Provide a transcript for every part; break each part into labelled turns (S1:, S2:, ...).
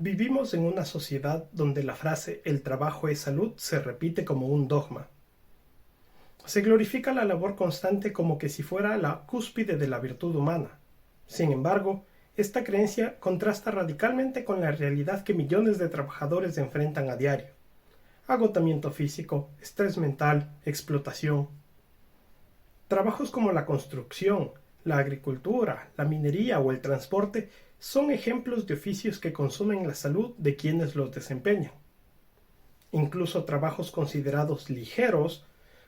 S1: Vivimos en una sociedad donde la frase "el trabajo es salud" se repite como un dogma. Se glorifica la labor constante como que si fuera la cúspide de la virtud humana. Sin embargo, esta creencia contrasta radicalmente con la realidad que millones de trabajadores enfrentan a diario. Agotamiento físico, estrés mental, explotación. Trabajos como la construcción, la agricultura, la minería o el transporte son ejemplos de oficios que consumen la salud de quienes los desempeñan. Incluso trabajos considerados ligeros,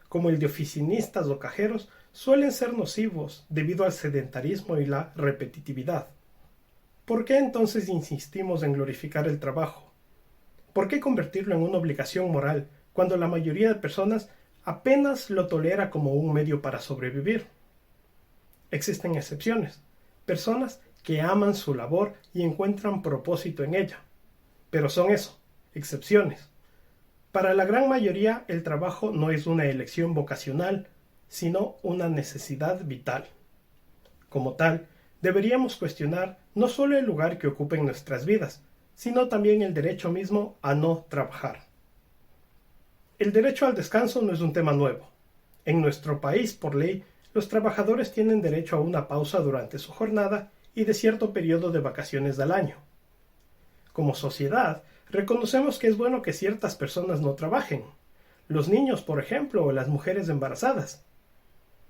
S1: como el de oficinistas o cajeros, suelen ser nocivos debido al sedentarismo y la repetitividad. ¿Por qué entonces insistimos en glorificar el trabajo? ¿Por qué convertirlo en una obligación moral cuando la mayoría de personas apenas lo tolera como un medio para sobrevivir? Existen excepciones, personas que aman su labor y encuentran propósito en ella. Pero son eso, excepciones. Para la gran mayoría, el trabajo no es una elección vocacional, sino una necesidad vital. Como tal, deberíamos cuestionar no solo el lugar que ocupa en nuestras vidas, sino también el derecho mismo a no trabajar. El derecho al descanso no es un tema nuevo. En nuestro país, por ley, los trabajadores tienen derecho a una pausa durante su jornada y de cierto periodo de vacaciones al año. Como sociedad, reconocemos que es bueno que ciertas personas no trabajen, los niños, por ejemplo, o las mujeres embarazadas.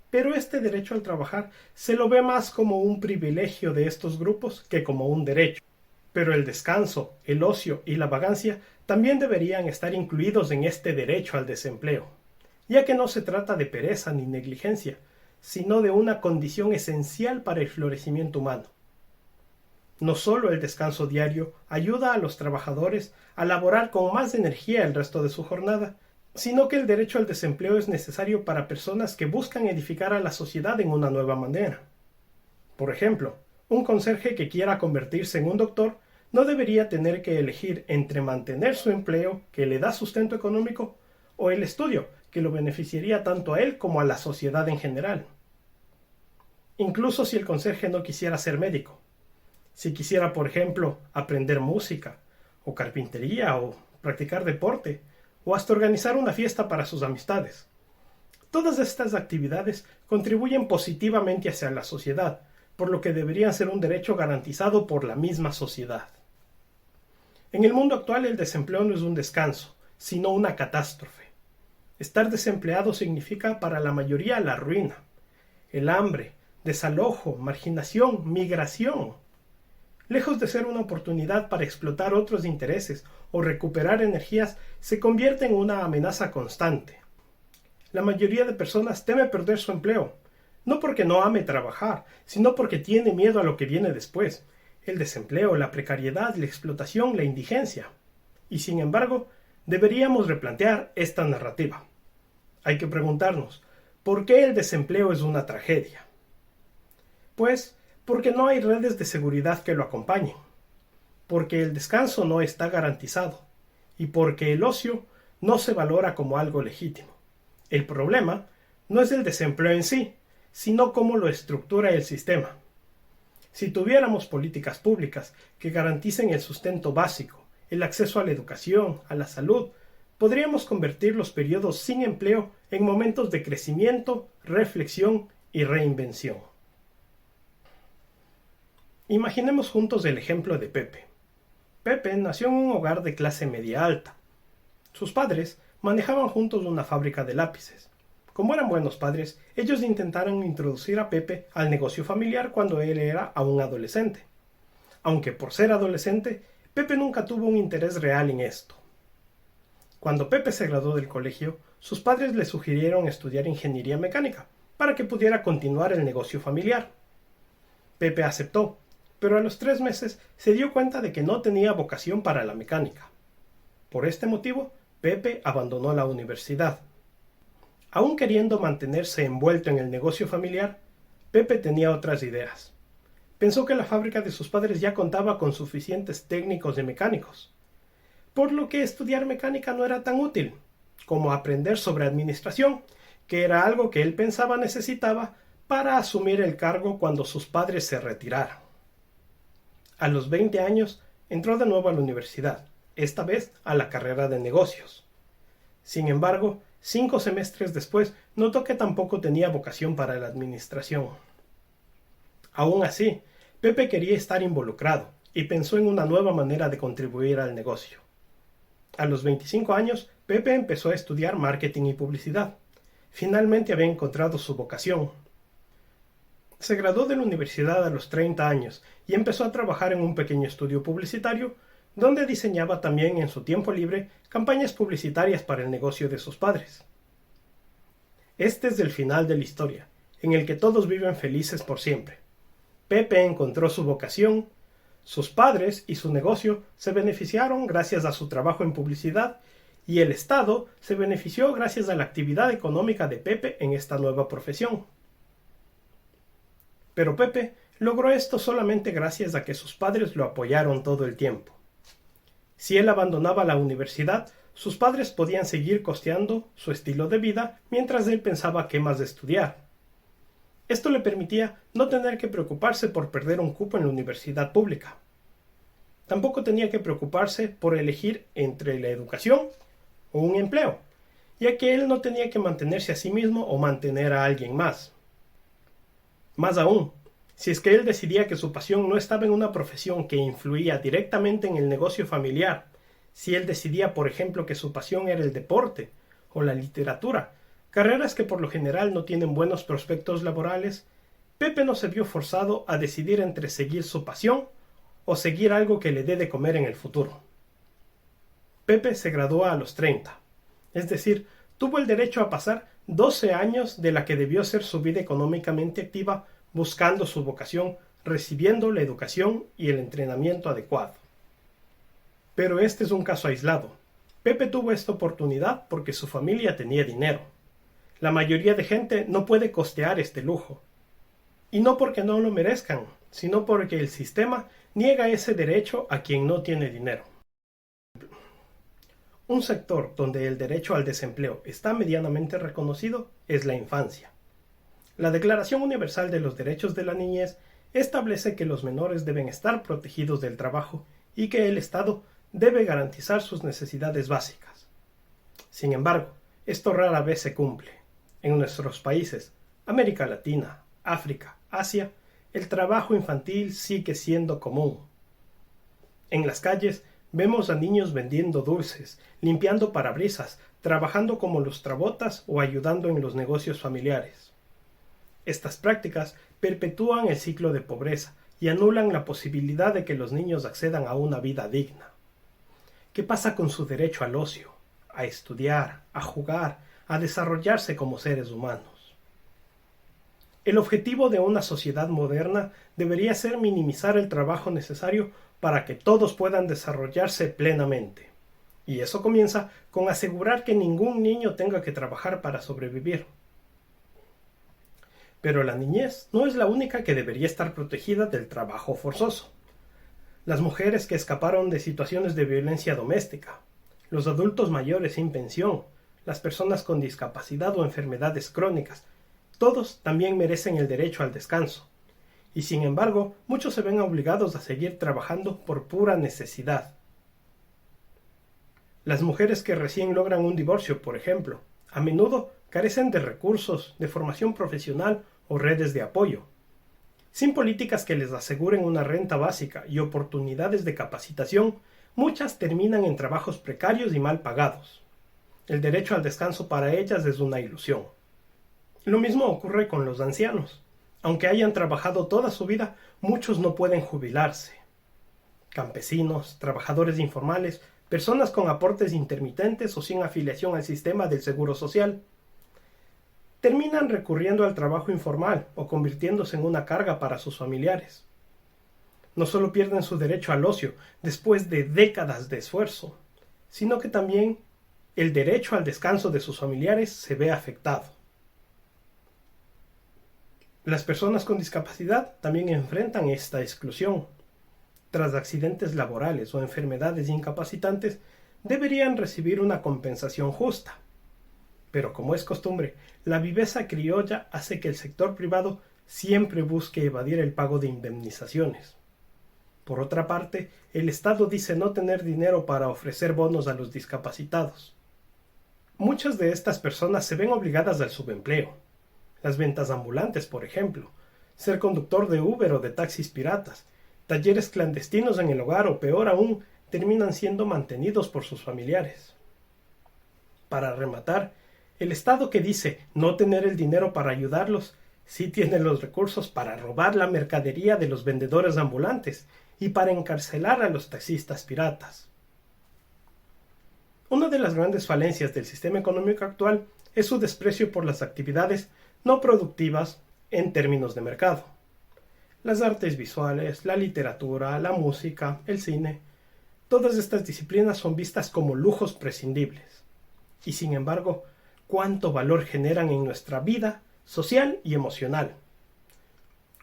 S1: Pero este derecho al trabajar se lo ve más como un privilegio de estos grupos que como un derecho. Pero el descanso, el ocio y la vagancia también deberían estar incluidos en este derecho al desempleo, ya que no se trata de pereza ni negligencia, sino de una condición esencial para el florecimiento humano. No solo el descanso diario ayuda a los trabajadores a laborar con más energía el resto de su jornada, sino que el derecho al desempleo es necesario para personas que buscan edificar a la sociedad en una nueva manera. Por ejemplo, un conserje que quiera convertirse en un doctor no debería tener que elegir entre mantener su empleo, que le da sustento económico, o el estudio, que lo beneficiaría tanto a él como a la sociedad en general. Incluso si el conserje no quisiera ser médico. Si quisiera, por ejemplo, aprender música, o carpintería, o practicar deporte, o hasta organizar una fiesta para sus amistades. Todas estas actividades contribuyen positivamente hacia la sociedad, por lo que deberían ser un derecho garantizado por la misma sociedad. En el mundo actual el desempleo no es un descanso, sino una catástrofe. Estar desempleado significa para la mayoría la ruina, el hambre, desalojo, marginación, migración. Lejos de ser una oportunidad para explotar otros intereses o recuperar energías, se convierte en una amenaza constante. La mayoría de personas teme perder su empleo, no porque no ame trabajar, sino porque tiene miedo a lo que viene después: el desempleo, la precariedad, la explotación, la indigencia. Y sin embargo, deberíamos replantear esta narrativa. Hay que preguntarnos, ¿por qué el desempleo es una tragedia? Pues, porque no hay redes de seguridad que lo acompañen, porque el descanso no está garantizado y porque el ocio no se valora como algo legítimo. El problema no es el desempleo en sí, sino cómo lo estructura el sistema. Si tuviéramos políticas públicas que garanticen el sustento básico, el acceso a la educación, a la salud, podríamos convertir los periodos sin empleo en momentos de crecimiento, reflexión y reinvención. Imaginemos juntos el ejemplo de Pepe. Pepe nació en un hogar de clase media alta. Sus padres manejaban juntos una fábrica de lápices. Como eran buenos padres, ellos intentaron introducir a Pepe al negocio familiar cuando él era aún adolescente. Aunque por ser adolescente, Pepe nunca tuvo un interés real en esto. Cuando Pepe se graduó del colegio, sus padres le sugirieron estudiar ingeniería mecánica para que pudiera continuar el negocio familiar. Pepe aceptó, pero a los 3 meses se dio cuenta de que no tenía vocación para la mecánica. Por este motivo, Pepe abandonó la universidad. Aún queriendo mantenerse envuelto en el negocio familiar, Pepe tenía otras ideas. Pensó que la fábrica de sus padres ya contaba con suficientes técnicos y mecánicos, por lo que estudiar mecánica no era tan útil como aprender sobre administración, que era algo que él pensaba necesitaba para asumir el cargo cuando sus padres se retiraran. A los 20 años, entró de nuevo a la universidad, esta vez a la carrera de negocios. Sin embargo, 5 semestres después notó que tampoco tenía vocación para la administración. Aún así, Pepe quería estar involucrado y pensó en una nueva manera de contribuir al negocio. A los 25 años, Pepe empezó a estudiar marketing y publicidad. Finalmente había encontrado su vocación. Se graduó de la universidad a los 30 años y empezó a trabajar en un pequeño estudio publicitario donde diseñaba también en su tiempo libre campañas publicitarias para el negocio de sus padres. Este es el final de la historia, en el que todos viven felices por siempre. Pepe encontró su vocación, sus padres y su negocio se beneficiaron gracias a su trabajo en publicidad y el Estado se benefició gracias a la actividad económica de Pepe en esta nueva profesión. Pero Pepe logró esto solamente gracias a que sus padres lo apoyaron todo el tiempo. Si él abandonaba la universidad, sus padres podían seguir costeando su estilo de vida mientras él pensaba qué más estudiar. Esto le permitía no tener que preocuparse por perder un cupo en la universidad pública. Tampoco tenía que preocuparse por elegir entre la educación o un empleo, ya que él no tenía que mantenerse a sí mismo o mantener a alguien más. Más aún, si es que él decidía que su pasión no estaba en una profesión que influía directamente en el negocio familiar, si él decidía, por ejemplo, que su pasión era el deporte o la literatura, carreras que por lo general no tienen buenos prospectos laborales, Pepe no se vio forzado a decidir entre seguir su pasión o seguir algo que le dé de comer en el futuro. Pepe se graduó a los 30, es decir, tuvo el derecho a pasar 12 años de la que debió ser su vida económicamente activa buscando su vocación, recibiendo la educación y el entrenamiento adecuado. Pero este es un caso aislado. Pepe tuvo esta oportunidad porque su familia tenía dinero. La mayoría de gente no puede costear este lujo. Y no porque no lo merezcan, sino porque el sistema niega ese derecho a quien no tiene dinero. Un sector donde el derecho al desempleo está medianamente reconocido es la infancia. La Declaración Universal de los Derechos de la Niñez establece que los menores deben estar protegidos del trabajo y que el Estado debe garantizar sus necesidades básicas. Sin embargo, esto rara vez se cumple. En nuestros países, América Latina, África, Asia, el trabajo infantil sigue siendo común. En las calles vemos a niños vendiendo dulces, limpiando parabrisas, trabajando como lustrabotas o ayudando en los negocios familiares. Estas prácticas perpetúan el ciclo de pobreza y anulan la posibilidad de que los niños accedan a una vida digna. ¿Qué pasa con su derecho al ocio, a estudiar, a jugar, a desarrollarse como seres humanos? El objetivo de una sociedad moderna debería ser minimizar el trabajo necesario para que todos puedan desarrollarse plenamente. Y eso comienza con asegurar que ningún niño tenga que trabajar para sobrevivir. Pero la niñez no es la única que debería estar protegida del trabajo forzoso. Las mujeres que escaparon de situaciones de violencia doméstica, los adultos mayores sin pensión, las personas con discapacidad o enfermedades crónicas, todos también merecen el derecho al descanso. Y sin embargo, muchos se ven obligados a seguir trabajando por pura necesidad. Las mujeres que recién logran un divorcio, por ejemplo, a menudo carecen de recursos, de formación profesional o redes de apoyo. Sin políticas que les aseguren una renta básica y oportunidades de capacitación, muchas terminan en trabajos precarios y mal pagados. El derecho al descanso para ellas es una ilusión. Lo mismo ocurre con los ancianos. Aunque hayan trabajado toda su vida, muchos no pueden jubilarse. Campesinos, trabajadores informales, personas con aportes intermitentes o sin afiliación al sistema del seguro social, terminan recurriendo al trabajo informal o convirtiéndose en una carga para sus familiares. No solo pierden su derecho al ocio después de décadas de esfuerzo, sino que también el derecho al descanso de sus familiares se ve afectado. Las personas con discapacidad también enfrentan esta exclusión. Tras accidentes laborales o enfermedades incapacitantes, deberían recibir una compensación justa. Pero como es costumbre, la viveza criolla hace que el sector privado siempre busque evadir el pago de indemnizaciones. Por otra parte, el Estado dice no tener dinero para ofrecer bonos a los discapacitados. Muchas de estas personas se ven obligadas al subempleo. Las ventas ambulantes, por ejemplo, ser conductor de Uber o de taxis piratas, talleres clandestinos en el hogar o peor aún, terminan siendo mantenidos por sus familiares. Para rematar, el Estado que dice no tener el dinero para ayudarlos, sí tiene los recursos para robar la mercadería de los vendedores ambulantes y para encarcelar a los taxistas piratas. Una de las grandes falencias del sistema económico actual es su desprecio por las actividades no productivas en términos de mercado. Las artes visuales, la literatura, la música, el cine, todas estas disciplinas son vistas como lujos prescindibles. Y sin embargo, ¿cuánto valor generan en nuestra vida social y emocional?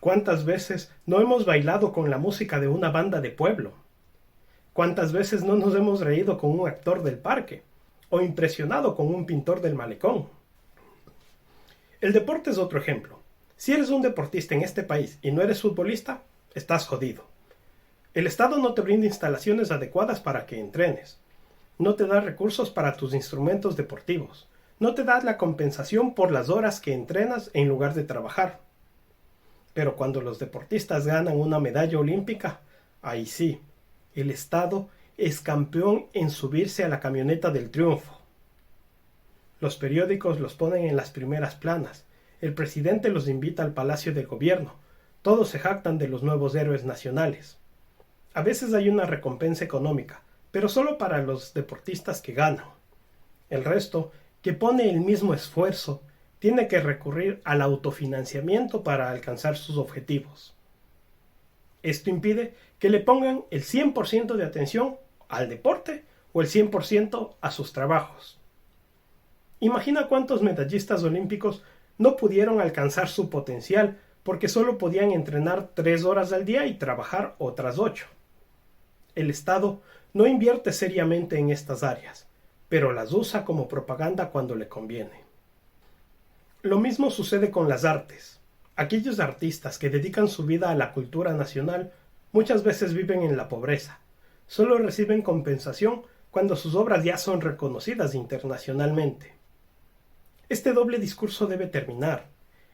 S1: ¿Cuántas veces no hemos bailado con la música de una banda de pueblo? ¿Cuántas veces no nos hemos reído con un actor del parque? ¿O impresionado con un pintor del malecón? El deporte es otro ejemplo. Si eres un deportista en este país y no eres futbolista, estás jodido. El Estado no te brinda instalaciones adecuadas para que entrenes. No te da recursos para tus instrumentos deportivos. No te da la compensación por las horas que entrenas en lugar de trabajar. Pero cuando los deportistas ganan una medalla olímpica, ahí sí, el Estado es campeón en subirse a la camioneta del triunfo. Los periódicos los ponen en las primeras planas. El presidente los invita al Palacio del Gobierno. Todos se jactan de los nuevos héroes nacionales. A veces hay una recompensa económica, pero solo para los deportistas que ganan. El resto, que pone el mismo esfuerzo, tiene que recurrir al autofinanciamiento para alcanzar sus objetivos. Esto impide que le pongan el 100% de atención al deporte o el 100% a sus trabajos. Imagina cuántos medallistas olímpicos no pudieron alcanzar su potencial porque solo podían entrenar 3 horas al día y trabajar otras 8. El Estado no invierte seriamente en estas áreas, pero las usa como propaganda cuando le conviene. Lo mismo sucede con las artes. Aquellos artistas que dedican su vida a la cultura nacional muchas veces viven en la pobreza. Solo reciben compensación cuando sus obras ya son reconocidas internacionalmente. Este doble discurso debe terminar.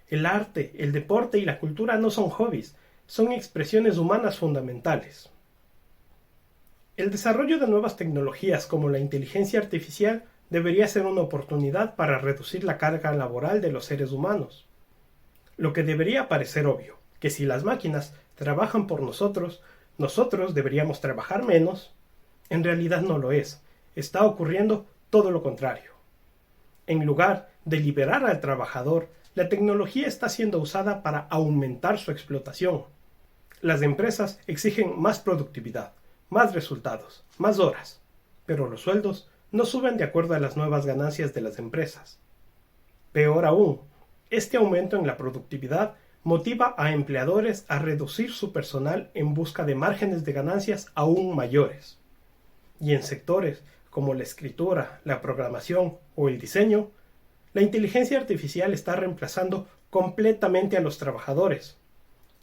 S1: El arte, el deporte y la cultura no son hobbies, son expresiones humanas fundamentales. El desarrollo de nuevas tecnologías como la inteligencia artificial debería ser una oportunidad para reducir la carga laboral de los seres humanos. Lo que debería parecer obvio, que si las máquinas trabajan por nosotros, nosotros deberíamos trabajar menos, en realidad no lo es. Está ocurriendo todo lo contrario. En lugar de liberar al trabajador, la tecnología está siendo usada para aumentar su explotación. Las empresas exigen más productividad, más resultados, más horas, pero los sueldos no suben de acuerdo a las nuevas ganancias de las empresas. Peor aún, este aumento en la productividad motiva a empleadores a reducir su personal en busca de márgenes de ganancias aún mayores. Y en sectores como la escritura, la programación o el diseño, la inteligencia artificial está reemplazando completamente a los trabajadores,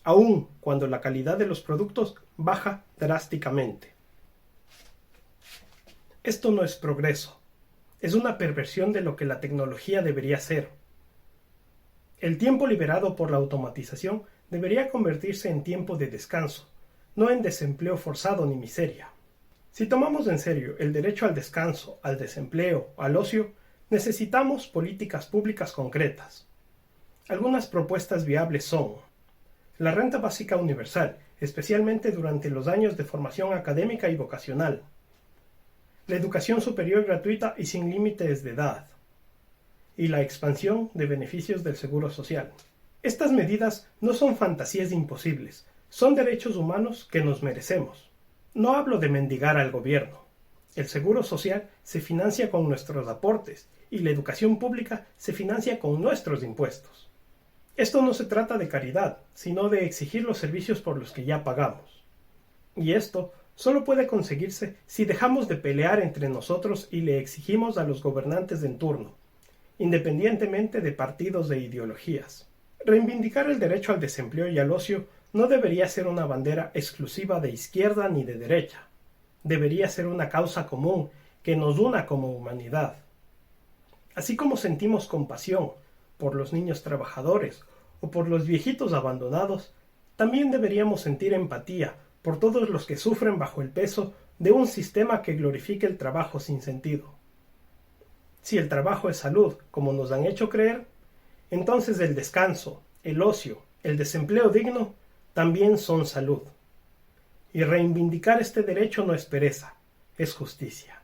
S1: aun cuando la calidad de los productos baja drásticamente. Esto no es progreso, es una perversión de lo que la tecnología debería ser. El tiempo liberado por la automatización debería convertirse en tiempo de descanso, no en desempleo forzado ni miseria. Si tomamos en serio el derecho al descanso, al desempleo, al ocio, necesitamos políticas públicas concretas. Algunas propuestas viables son: la renta básica universal, especialmente durante los años de formación académica y vocacional; la educación superior gratuita y sin límites de edad; y la expansión de beneficios del seguro social. Estas medidas no son fantasías imposibles, son derechos humanos que nos merecemos. No hablo de mendigar al gobierno. El seguro social se financia con nuestros aportes y la educación pública se financia con nuestros impuestos. Esto no se trata de caridad, sino de exigir los servicios por los que ya pagamos. Y esto solo puede conseguirse si dejamos de pelear entre nosotros y le exigimos a los gobernantes en turno, independientemente de partidos e ideologías. Reivindicar el derecho al desempleo y al ocio no debería ser una bandera exclusiva de izquierda ni de derecha. Debería ser una causa común que nos una como humanidad. Así como sentimos compasión por los niños trabajadores o por los viejitos abandonados, también deberíamos sentir empatía por todos los que sufren bajo el peso de un sistema que glorifique el trabajo sin sentido. Si el trabajo es salud, como nos han hecho creer, entonces el descanso, el ocio, el desempleo digno también son salud. Y reivindicar este derecho no es pereza, es justicia.